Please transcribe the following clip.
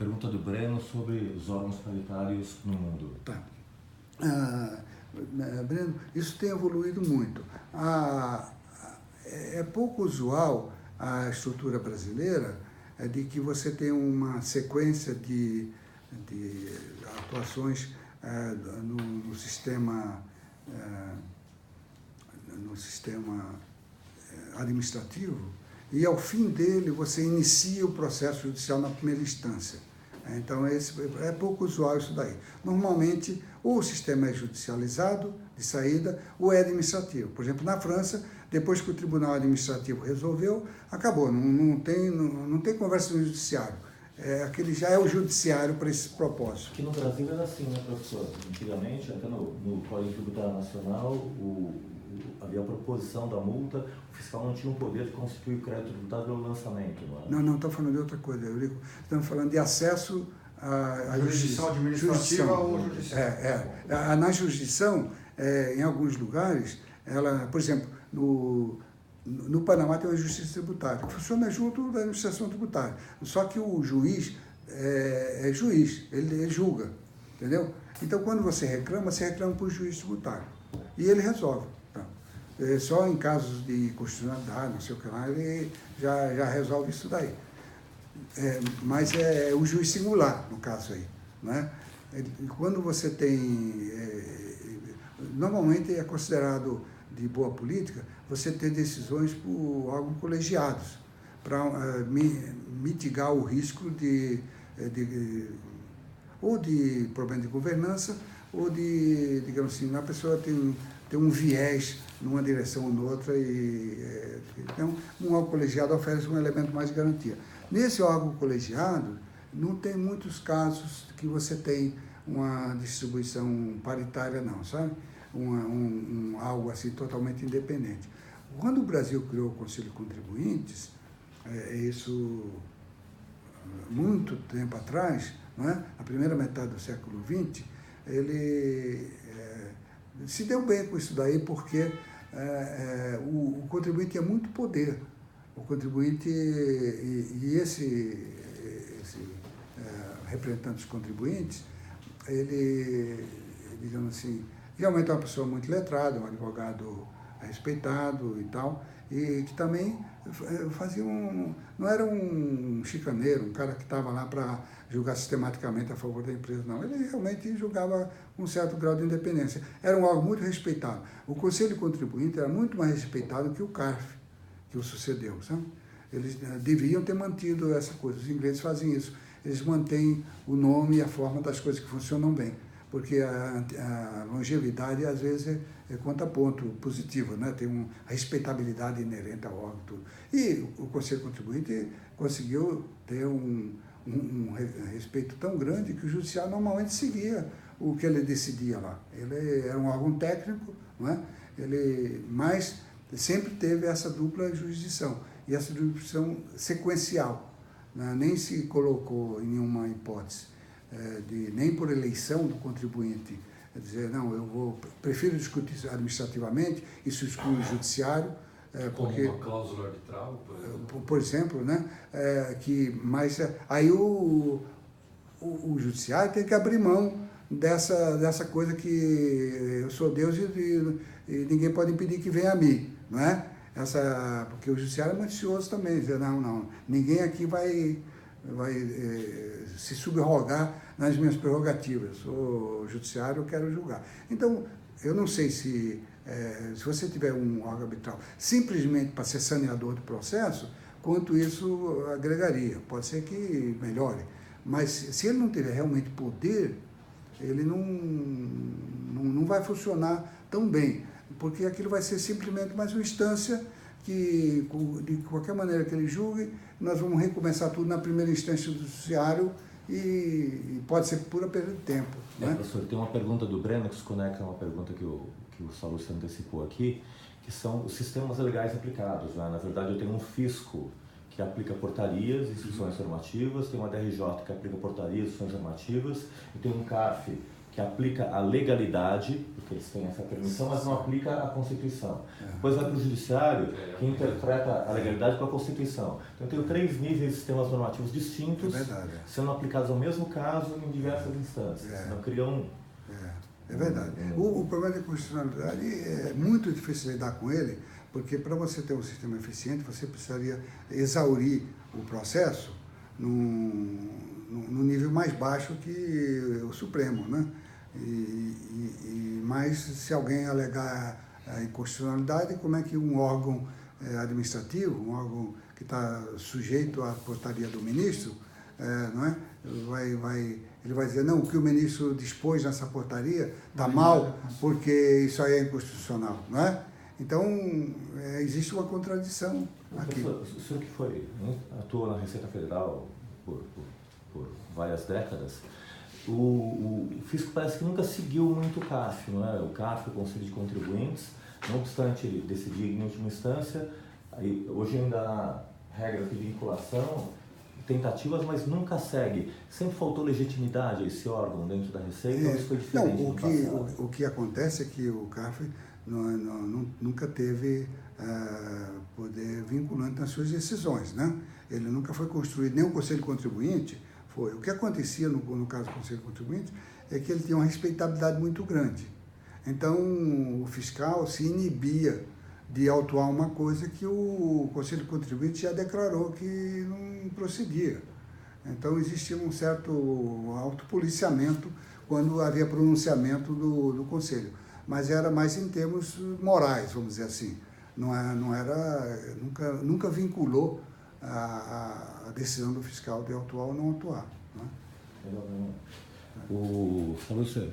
Pergunta do Breno sobre os órgãos paritários no mundo. Tá. Breno, isso tem evoluído muito. É pouco usual a estrutura brasileira de que você tem uma sequência de atuações no sistema administrativo, e ao fim dele você inicia o processo judicial na primeira instância. Então é pouco usual isso daí. Normalmente ou o sistema é judicializado de saída ou é administrativo. Por exemplo, na França, depois que o tribunal administrativo resolveu, acabou, não tem conversa no judiciário. Aquele já é o judiciário para esse propósito. Aqui no Brasil era assim, né, professor? Antigamente, até no Código Tributário Nacional, havia a proposição da multa, o fiscal não tinha o poder de constituir o crédito tributário pelo lançamento. Não, estou falando de outra coisa, Eurico. Estamos falando de acesso à jurisdição administrativa ou judicial. Na jurisdição, em alguns lugares, por exemplo, no Panamá tem uma justiça tributária, que funciona junto da administração tributária. Só que o juiz é juiz, ele julga, entendeu? Então, quando você reclama para o juiz tributário. E ele resolve. Tá? Só em casos de constitucionalidade, não sei o que lá, ele já resolve isso daí. Mas é o juiz singular, no caso aí. Né? Quando você tem... normalmente é considerado de boa política você ter decisões por órgãos colegiados, para mitigar o risco ou de problema de governança, ou de, digamos assim, a pessoa tem um viés numa direção ou noutra, então um órgão colegiado oferece um elemento mais de garantia. Nesse órgão colegiado, não tem muitos casos que você tem uma distribuição paritária, não, sabe? Algo assim totalmente independente. Quando o Brasil criou o Conselho de Contribuintes, isso muito tempo atrás, não é? A primeira metade do século XX, ele se deu bem com isso daí, porque o contribuinte tinha muito poder. O contribuinte e esse representante dos contribuintes, ele, digamos assim, realmente é uma pessoa muito letrada, um advogado respeitado e tal, e que também fazia não era um chicaneiro, um cara que estava lá para julgar sistematicamente a favor da empresa, não. Ele realmente julgava com um certo grau de independência. Era algo muito respeitado. O Conselho Contribuinte era muito mais respeitado que o CARF, que o sucedeu, sabe? Eles deviam ter mantido essa coisa. Os ingleses fazem isso. Eles mantêm o nome e a forma das coisas que funcionam bem, porque a longevidade, às vezes, é contraponto positivo, né? Tem uma respeitabilidade inerente ao órgão. Tudo. E o Conselho Contribuinte conseguiu ter um respeito tão grande que o judiciário normalmente seguia o que ele decidia lá. Ele era um órgão técnico, não é? Mas sempre teve essa dupla jurisdição, e essa jurisdição sequencial, né? Nem se colocou em nenhuma hipótese, nem por eleição do contribuinte, dizer, não, prefiro discutir administrativamente, isso exclui o judiciário, porque... Como uma cláusula arbitral, por exemplo, né? Mas aí o judiciário tem que abrir mão dessa coisa que eu sou Deus e ninguém pode impedir que venha a mim, não é? Porque o judiciário é muito cioso também, dizer, não, ninguém aqui vai se subrogar nas minhas prerrogativas. Sou judiciário, eu quero julgar. Então, eu não sei se você tiver um órgão arbitral simplesmente para ser saneador do processo, quanto isso agregaria. Pode ser que melhore, mas se ele não tiver realmente poder, ele não vai funcionar tão bem, porque aquilo vai ser simplesmente mais uma instância que, de qualquer maneira que ele julgue, nós vamos recomeçar tudo na primeira instância do judiciário e pode ser pura perda de tempo. Né? Professor, tem uma pergunta do Breno que se conecta a uma pergunta que o Sallusti antecipou aqui, que são os sistemas legais aplicados. Né? Na verdade, eu tenho um fisco que aplica portarias e instruções normativas, tem uma DRJ que aplica portarias e instruções normativas, e tem um CARF que aplica a legalidade, porque eles têm essa permissão, mas não aplica a Constituição. Depois vai para o Judiciário, que interpreta a legalidade com a Constituição. Então, eu tenho 3 níveis de sistemas normativos distintos, sendo aplicados ao mesmo caso em diversas instâncias. Então, criam... É verdade. O problema da constitucionalidade é muito difícil lidar com ele, porque para você ter um sistema eficiente, você precisaria exaurir o processo no nível mais baixo que o Supremo, né? Mas se alguém alegar a inconstitucionalidade, como é que um órgão administrativo, um órgão que está sujeito à portaria do ministro, não é? Ele vai dizer, não, o que o ministro dispôs nessa portaria está mal, porque isso aí é inconstitucional, não é? Então, existe uma contradição aqui. O senhor que atuou na Receita Federal por várias décadas, o fisco parece que nunca seguiu muito o CARF, não é? O CARF, o Conselho de Contribuintes, não obstante ele decidir em última instância, hoje ainda há regras de vinculação, tentativas, mas nunca segue. Sempre faltou legitimidade a esse órgão dentro da Receita, ou isso foi diferente no passado? O que acontece é que o CARF nunca teve poder vinculante nas suas decisões, né? Ele nunca foi construído, nem o Conselho Contribuinte foi. O que acontecia no caso do Conselho Contribuinte é que ele tinha uma respeitabilidade muito grande. Então, o fiscal se inibia de autuar uma coisa que o Conselho Contribuinte já declarou que não procedia. Então, existia um certo autopoliciamento quando havia pronunciamento do Conselho. Mas era mais em termos morais, vamos dizer assim. Nunca vinculou a decisão do fiscal de autuar ou não autuar. Né? Fabrício,